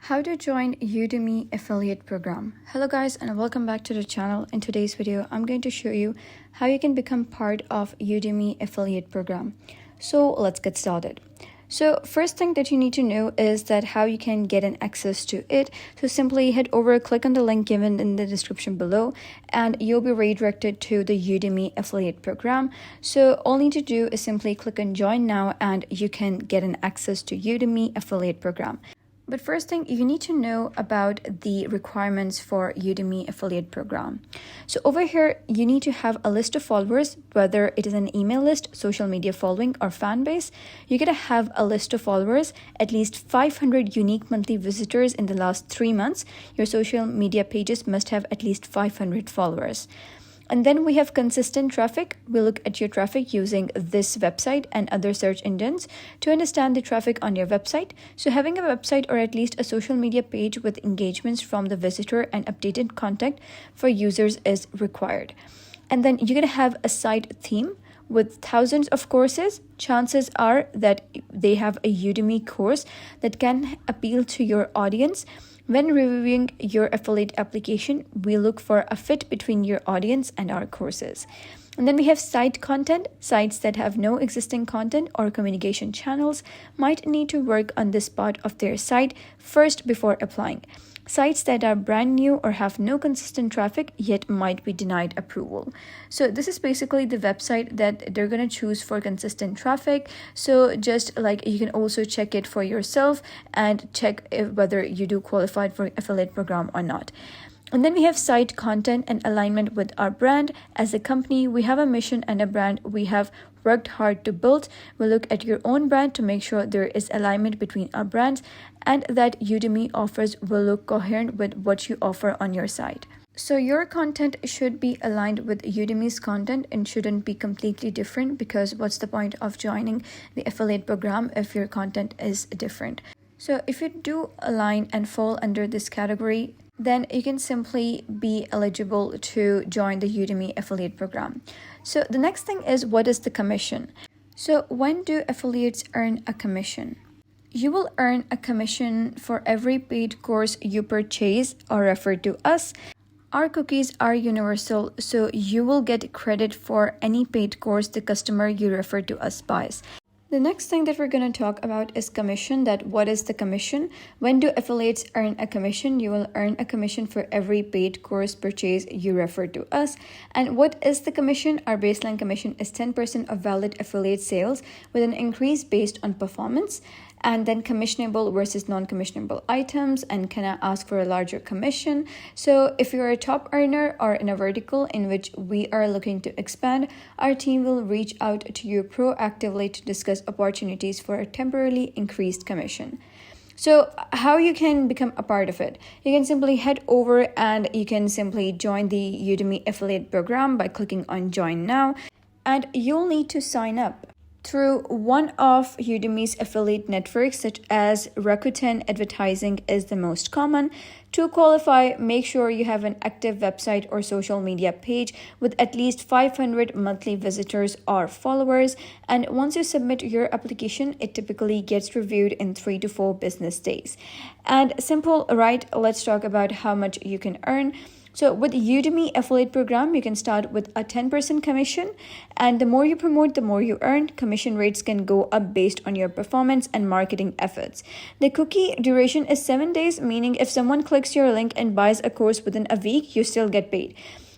How to join Udemy affiliate program. Hello guys, and welcome back to the channel. In today's video, I'm going to show you how you can become part of Udemy affiliate program. So let's get started. So first thing that you need to know is that how you can get an access to it. So simply head over, click on the link given in the description below, and you'll be redirected to the Udemy affiliate program. So all you need to do is simply click on join now and you can get an access to Udemy affiliate program. But first thing, you need to know about the requirements for Udemy affiliate program. So over here, you need to have a list of followers, whether it is an email list, social media following, or fan base. You gotta have a list of followers, at least 500 unique monthly visitors in the last 3 months. Your social media pages must have at least 500 followers. And then we have consistent traffic. We look at your traffic using this website and other search engines to understand the traffic on your website. So having a website or at least a social media page with engagements from the visitor and updated content for users is required. And then you're going to have a site theme with thousands of courses. Chances are that they have a Udemy course that can appeal to your audience. When reviewing your affiliate application, we look for a fit between your audience and our courses. And then we have site content. Sites that have no existing content or communication channels might need to work on this part of their site first before applying. Sites that are brand new or have no consistent traffic yet might be denied approval. So this is basically the website that they're going to choose for consistent traffic. So just like you can also check it for yourself and check whether you do qualify for affiliate program or not. And then we have site content and alignment with our brand. As a company, we have a mission and a brand we have worked hard to build. We look at your own brand to make sure there is alignment between our brands and that Udemy offers will look coherent with what you offer on your site. So your content should be aligned with Udemy's content and shouldn't be completely different, because what's the point of joining the affiliate program if your content is different? So if you do align and fall under this category, then you can simply be eligible to join the Udemy affiliate program. So the next thing is, what is the commission? So when do affiliates earn a commission? You will earn a commission for every paid course you purchase or refer to us. Our cookies are universal, so you will get credit for any paid course the customer you refer to us buys. The next thing that we're going to talk about is commission. That what is the commission? When do affiliates earn a commission? You will earn a commission for every paid course purchase you refer to us. And what is the commission? Our baseline commission is 10% of valid affiliate sales with an increase based on performance. And then commissionable versus non-commissionable items, and can I ask for a larger commission? So if you're a top earner or in a vertical in which we are looking to expand, our team will reach out to you proactively to discuss opportunities for a temporarily increased commission. So how you can become a part of it? You can simply head over and you can simply join the Udemy affiliate program by clicking on join now, and you'll need to sign up through one of Udemy's affiliate networks, such as Rakuten. Advertising is the most common. To qualify, make sure you have an active website or social media page with at least 500 monthly visitors or followers. And once you submit your application, it typically gets reviewed in 3 to 4 business days. And simple, right? Let's talk about how much you can earn. So with Udemy affiliate program, you can start with a 10% commission, and the more you promote, the more you earn. Commission rates can go up based on your performance and marketing efforts. The cookie duration is 7 days, meaning if someone clicks your link and buys a course within a week, you still get paid.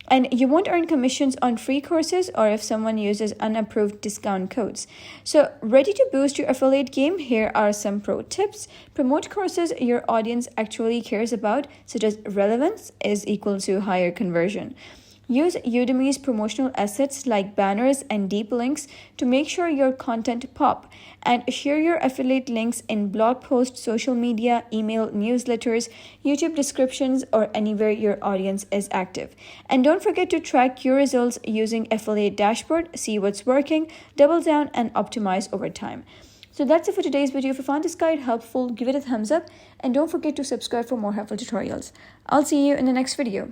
And you won't earn commissions on free courses or if someone uses unapproved discount codes. So ready to boost your affiliate game? Here are some pro tips. Promote courses your audience actually cares about, such as relevance is equal to higher conversion. Use Udemy's promotional assets like banners and deep links to make sure your content pop, and share your affiliate links in blog posts, social media, email, newsletters, YouTube descriptions, or anywhere your audience is active. And don't forget to track your results using affiliate dashboard. See what's working, double down, and optimize over time. So that's it for today's video. If you found this guide helpful, give it a thumbs up, and don't forget to subscribe for more helpful tutorials. I'll see you in the next video.